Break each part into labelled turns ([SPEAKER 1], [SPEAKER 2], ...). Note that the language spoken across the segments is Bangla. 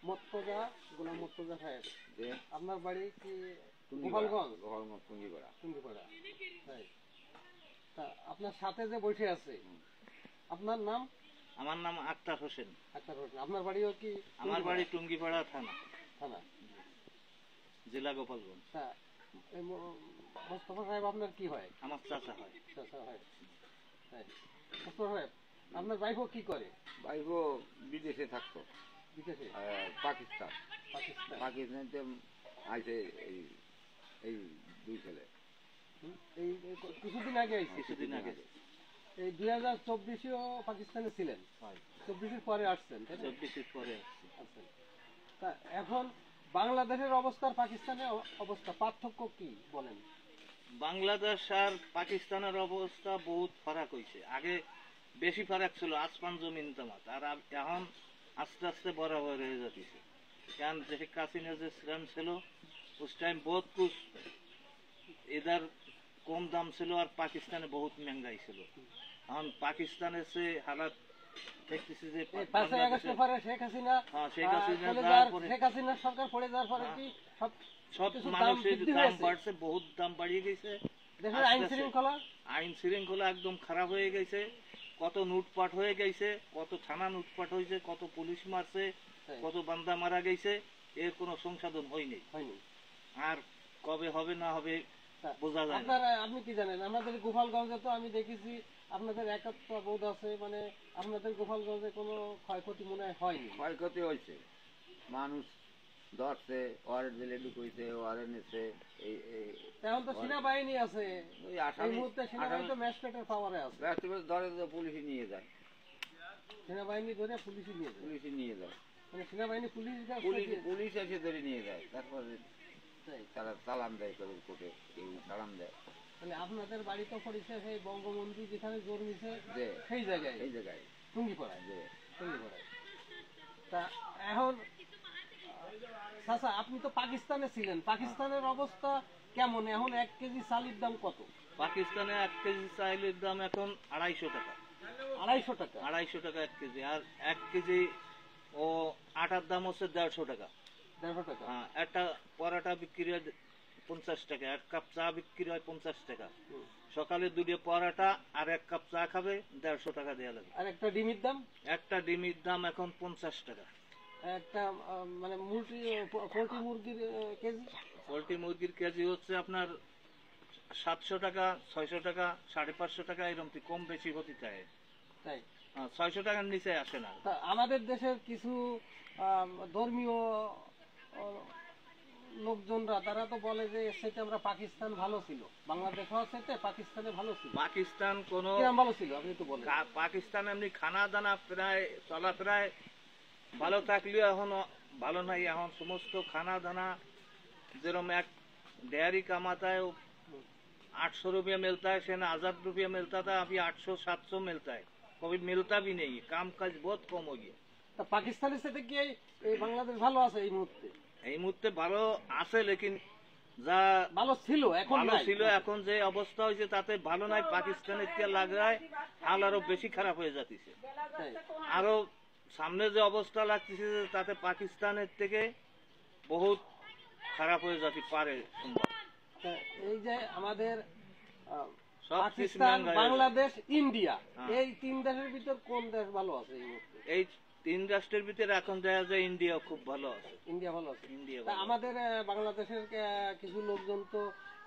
[SPEAKER 1] মুর্তজা গোলাম মুর্তজা সাহেব,
[SPEAKER 2] যে
[SPEAKER 1] আপনার বাড়ি কি
[SPEAKER 2] গোপালগঞ্জ?
[SPEAKER 1] গোপালগঞ্জ,
[SPEAKER 2] গোপালগঞ্জ টুঙ্গিপাড়া।
[SPEAKER 1] টুঙ্গিপাড়া। তাই, তা আপনার সাথে যে বসে আছে আপনার নাম?
[SPEAKER 3] আমার নাম আক্তার হোসেন।
[SPEAKER 1] আক্তার হোসেন। আপনার বাড়িও কি?
[SPEAKER 3] আমার বাড়ি টুঙ্গিপাড়া থানা,
[SPEAKER 1] থানা,
[SPEAKER 3] জেলা গোপালগঞ্জ।
[SPEAKER 1] তা এই মোস্তফা সাহেব আপনার কি হয়?
[SPEAKER 3] আমার চাচা হয়।
[SPEAKER 1] চাচা হয়। তাই, মোস্তফা সাহেব আপনার ভাইপো কি করে?
[SPEAKER 2] ভাইপো বিদেশে থাকতো,
[SPEAKER 1] বিদেশে?
[SPEAKER 2] পাকিস্তান।
[SPEAKER 1] পাকিস্তান।
[SPEAKER 2] পাকিস্তানতে আইছে এই এই দুই ছেলে।
[SPEAKER 1] এই কিছুদিন আগে আইছে?
[SPEAKER 3] কিছুদিন আগে।
[SPEAKER 1] এই 2024-এও পাকিস্তানে ছিলেন? 24-এর পরে আসছেন?
[SPEAKER 3] 24-এর পরে
[SPEAKER 1] আসছেন। তা এখন বাংলাদেশের অবস্থার পাকিস্তানের অবস্থা পার্থক্য কি বলেন?
[SPEAKER 3] বাংলাদেশ আর পাকিস্তানের অবস্থা বহুত ফারাক হয়েছে। আগে বেশি ফারাক ছিল, আসমান জমিন তামাত। আর এখন আস্তে আস্তে বরাবর হয়ে যাচ্ছে। কারণ শেখ হাসিনা যে শ্রম ছিল उस टाइम बहुत कुछ इधर कम दाम ছিল আর পাকিস্তানে বহুত महंगाई ছিল। এখন পাকিস্তানের সে হালাত দেখতেছি যে
[SPEAKER 1] 5 আগস্টের পরে শেখ হাসিনা,
[SPEAKER 3] শেখ হাসিনা
[SPEAKER 1] শেখ হাসিনার সরকার পড়ে যাওয়ার পরে কি
[SPEAKER 3] সব মানুষের দাম বাড়ছে, বহুত দাম বাড়িয়ে গেছে।
[SPEAKER 1] দেশের আইন শৃঙ্খলা
[SPEAKER 3] একদম খারাপ হয়ে গেছে। কত লুটপাট হয়ে গেছে, কত থানা লুটপাট হয়েছে, কত পুলিশ মারছে, কত বান্দা মারা গেছে, এর কোনো সংশোধন হয়নি। আর কবে হবে না হবে বোঝা যায় না।
[SPEAKER 1] আপনি কি জানেন আমাদের গোপালগঞ্জে তো আমি দেখেছি আপনাদের একাত্ম বোধ আছে, মানে আপনাদের গোপালগঞ্জে কোনো ক্ষয়ক্ষতি মনে হয় হয়নি?
[SPEAKER 2] ক্ষয়ক্ষতি হয়েছে, মানুষ ধরছে, ওয়ারেন্ট দিলে ঢুকইছে, ওয়ারেন্ট নিচ্ছে।
[SPEAKER 1] এখন তো সেনাবাহিনী আছে, এই মুহূর্তে সেনাবাহিনী তো ম্যাজিস্ট্রেটের পাওয়ারে আছে।
[SPEAKER 2] ম্যাজিস্ট্রেট ধরে তো পুলিশে নিয়ে যায়,
[SPEAKER 1] সেনাবাহিনী ধরে পুলিশে নিয়ে যায়,
[SPEAKER 2] পুলিশে নিয়ে যায়,
[SPEAKER 1] মানে সেনাবাহিনী
[SPEAKER 2] পুলিশ এসে ধরে নিয়ে যায়। তারপরে তারা চালান দেয়, করে কোর্টে কেউ চালান দেয়।
[SPEAKER 1] মানে আপনাদের বাড়ি তো পড়েছে সেই বঙ্গবন্ধু যেখানে জন্মেছে সেই জায়গায়,
[SPEAKER 2] এই জায়গায়
[SPEAKER 1] টুঙ্গিপাড়ায়। টুঙ্গিপাড়ায়। তা এখন চাচা আপনি তো পাকিস্তানে ছিলেন, পাকিস্তানের অবস্থা কেমন? এখন 1 কেজি চালের দাম কত?
[SPEAKER 3] পাকিস্তানে 1 কেজি চালের দাম এখন 250 টাকা।
[SPEAKER 1] 250 টাকা?
[SPEAKER 3] 250 টাকা 1 কেজি। আর 1 কেজি ও আটার দাম হচ্ছে 150 টাকা।
[SPEAKER 1] 150 টাকা?
[SPEAKER 3] হ্যাঁ, একটা পরোটা বিক্রি হয় 50 টাকা, 1 কাপ চা বিক্রি হয় 50 টাকা। সকালে 2 পরোটা আর 1 কাপ চা খাবে 150 টাকা দেওয়া লাগে।
[SPEAKER 1] আর একটা ডিমের দাম?
[SPEAKER 3] একটা ডিমের দাম এখন 50 টাকা।
[SPEAKER 1] একটা মানে পোল্ট্রি মুরগির কেজি?
[SPEAKER 3] পোল্ট্রি মুরগির কেজি হচ্ছে আপনার 700 টাকা, 600 টাকা, 550 টাকা, এরকম কম বেশি হতে চায়।
[SPEAKER 1] তাই?
[SPEAKER 3] 600 টাকার নিচে আসে না।
[SPEAKER 1] আমাদের দেশের কিছু ধর্মীয় লোকজনরা তারা তো বলে যে সেটা আমরা পাকিস্তান ভালো ছিল, বাংলাদেশ হওয়ার সাথে পাকিস্তানে ভালো ছিল।
[SPEAKER 3] পাকিস্তান কোনো
[SPEAKER 1] ভালো ছিল আপনি তো বলেন?
[SPEAKER 3] পাকিস্তান এমনি খানা দানা প্রায় চলাফেরায় ভালো থাকলেও এখন ভালো নাই। এখন সমস্ত খানা দানা যেরকম এক डेयरी कमाता है वो 800 रुपया मिलता है, से 1000 रुपया मिलता था, अभी 800-700 मिलता है, कभी मिलता भी नहीं है। काम काज बहुत कम हो गया।
[SPEAKER 1] तो पाकिस्ताনের সাথে কি এই বাংলাদেশ ভালো আছে এই মুহূর্তে?
[SPEAKER 3] এই মুহূর্তে ভালো আছে, লেকিন যা
[SPEAKER 1] ভালো ছিল এখন
[SPEAKER 3] ভালো ছিল, এখন যে অবস্থা হয়েছে তাতে ভালো নাই। পাকিস্তানের থেকে লাগায় হাল আরো বেশি খারাপ হয়ে যাচ্ছে। আরো সামনে যে অবস্থা লাগতেছে তাতে পাকিস্তানের থেকে বহুত খারাপ হয়ে যেতে পারে।
[SPEAKER 1] এই যে আমাদের পাকিস্তান, বাংলাদেশ, ইন্ডিয়া, এই 3 দেশের ভিতর কোন দেশ ভালো আছে এই মুহূর্তে?
[SPEAKER 3] এই 3 রাষ্ট্রের ভিতরে এখন দেখা যায় ইন্ডিয়া খুব ভালো আছে।
[SPEAKER 1] ইন্ডিয়া ভালো আছে?
[SPEAKER 3] ইন্ডিয়া।
[SPEAKER 1] আমাদের বাংলাদেশের কিছু লোকজন তো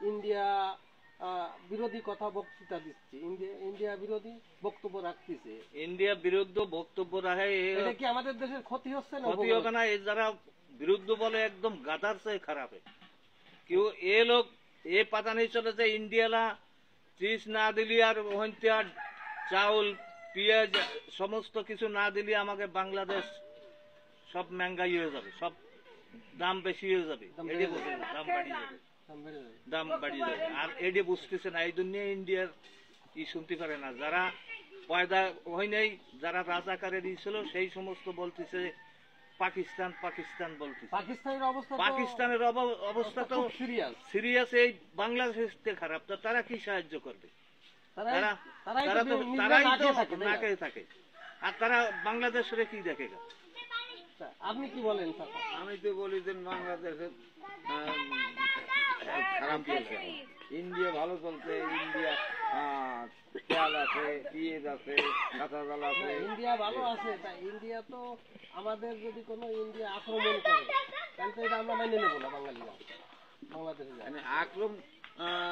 [SPEAKER 1] ইন্ডিয়া বিরোধী কথা বক্তৃতা দিচ্ছে, ইন্ডিয়া বিরোধী বক্তব্য রাখতেছে।
[SPEAKER 3] ইন্ডিয়া বিরুদ্ধে বক্তব্য রাখে,
[SPEAKER 1] এটা কি আমাদের দেশের ক্ষতি হচ্ছে না?
[SPEAKER 3] ক্ষতি হবে না। এই যারা विरुद्ध बोले एकदम गदर से खराब है। क्यों ये लोग ये पता नहीं चलते इंडिया ला चीज ना दिली और चाउल पियाज समस्त किछु ना दिली আমাকে বাংলাদেশ সব महंगाई হয়ে যাবে, সব দাম বেশি হয়ে যাবে, এডি বলছে দাম বাড়ি যাবে, দাম বাড়ি যাবে। আর এডি বুঝতেছে না, এই দুনিয়া ইন্ডিয়ার কি শুনতে পারে না। যারা পয়দা হয় নাই, যারা রাজাকারে দিয়েছিল সেই সমস্ত বলতেছে পাকিস্তান পাকিস্তান বলতেছে। পাকিস্তানের অবস্থা তো সিরিয়াস, এই বাংলাদেশ থেকে খারাপ। তো তারা কি সাহায্য করবে? তারা তো না খেয়ে থাকে। আর তারা বাংলাদেশের কি দেখে?
[SPEAKER 1] তা আপনি কি বলেন চাচা?
[SPEAKER 2] আমি তো বলি যে বাংলাদেশের খারাপ চলছে এখন। ইন্ডিয়া ভালো চলছে, ইন্ডিয়া তেল আছে, পিঁয়াজ আছে, কাঁচা জাল আছে।
[SPEAKER 1] না, ইন্ডিয়া ভালো আছে, তা ইন্ডিয়া তো আমাদের যদি কোনো ইন্ডিয়া আক্রমণ করে তাহলে তো এটা আমরা মেনে নেবো না বাঙালিরা, বাংলাদেশে যায়।
[SPEAKER 2] মানে আক্রমণ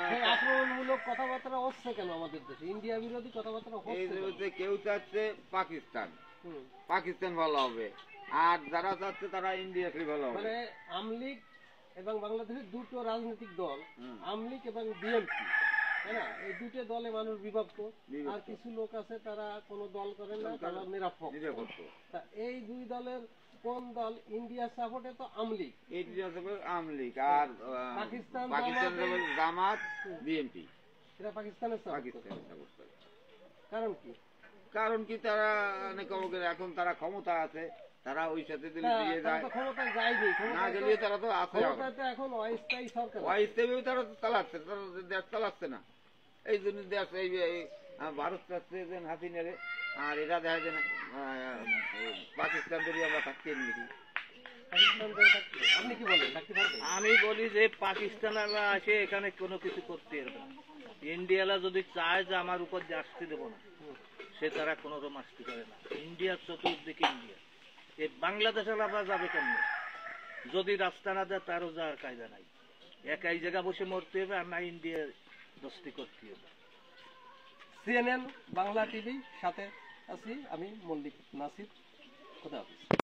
[SPEAKER 1] সেই আক্রমণমূলক কথাবার্তা হচ্ছে কেন আমাদের দেশে? ইন্ডিয়া বিরোধী কথাবার্তা
[SPEAKER 2] এই
[SPEAKER 1] হচ্ছে কেন?
[SPEAKER 2] জগতে কেউ চাচ্ছে পাকিস্তান,
[SPEAKER 1] হুম।
[SPEAKER 2] পাকিস্তান ভালো হবে, আর যারা চাচ্ছে তারা ইন্ডিয়াকে ভালো হবে।
[SPEAKER 1] মানে আমলিগ এবং বাংলাদেশের দুটো রাজনৈতিক দল,
[SPEAKER 2] হুম।
[SPEAKER 1] আমলিগ এবং বিএনপি, তাই না? এই দুটো দলে মানুষ বিভক্ত।
[SPEAKER 2] বিভক্ত।
[SPEAKER 1] আর কিছু লোক আছে তারা কোনো দল করেন না,
[SPEAKER 2] তারা
[SPEAKER 1] তারা নিরপেক্ষ।
[SPEAKER 2] নিরপেক্ষ।
[SPEAKER 1] তা এই দুই দলের কোন দল ইন্ডিয়ার সাপোর্টে? তো আমলিগ।
[SPEAKER 2] ইন্ডিয়া যাবে আমলিগ, আর
[SPEAKER 1] পাকিস্তান
[SPEAKER 2] পাকিস্তান যাবে
[SPEAKER 1] জামাতে-
[SPEAKER 2] জামাত, বিএনপি।
[SPEAKER 1] এরা পাকিস্তানের সাপোর্ট করে।
[SPEAKER 2] পাকিস্তান সাপোর্ট করে।
[SPEAKER 1] কারণ কি?
[SPEAKER 2] কারণ কি, তারা অনেক এখন তারা ক্ষমতা আছে, তারা ওই সাথে দিলে
[SPEAKER 1] না,
[SPEAKER 2] দিয়ে
[SPEAKER 1] তারা
[SPEAKER 2] যায়,
[SPEAKER 1] তো ক্ষমতায় যায়নি,
[SPEAKER 2] না
[SPEAKER 1] ক্ষমতায়
[SPEAKER 2] গেলে তারা তো আছে।
[SPEAKER 1] ক্ষমতায় তো এখন অস্থায়ী সরকার আছে।
[SPEAKER 2] অস্থায়ীভাবে তারা তো চালাচ্ছে, তারা দেশ চালাচ্ছে না। এই জন্য দেশ এই ভারত চাচ্ছে যে হাসিনারে, আর এরা দেখা যায় না পাকিস্তান ধরে আমরা থাকতে দেখি।
[SPEAKER 1] পাকিস্তান ধরে থাকতে। আপনি কি বলেন, থাকতে পারবে?
[SPEAKER 3] আমি বলি যে পাকিস্তানরা আসে এখানে কোনো কিছু করতে পারবে না। ইন্ডিয়ালা যদি চায় যে আমার উপর যে আসতে দেবো না, সে তারা কোনো রকম আসতে পারে না। ইন্ডিয়ার চতুর্দিকে ইন্ডিয়া, এই বাংলাদেশের আবার যাবে কেমন? যদি রাস্তা না দেয় তারও যাওয়ার কায়দা নাই। একাই জায়গা বসে মরতে হবে, আর না ইন্ডিয়ার দোস্তি করতে হবে।
[SPEAKER 1] CNN বাংলা টিভি সাথে আছি আমি মল্লিক নাসির। খোদা হাফেজ।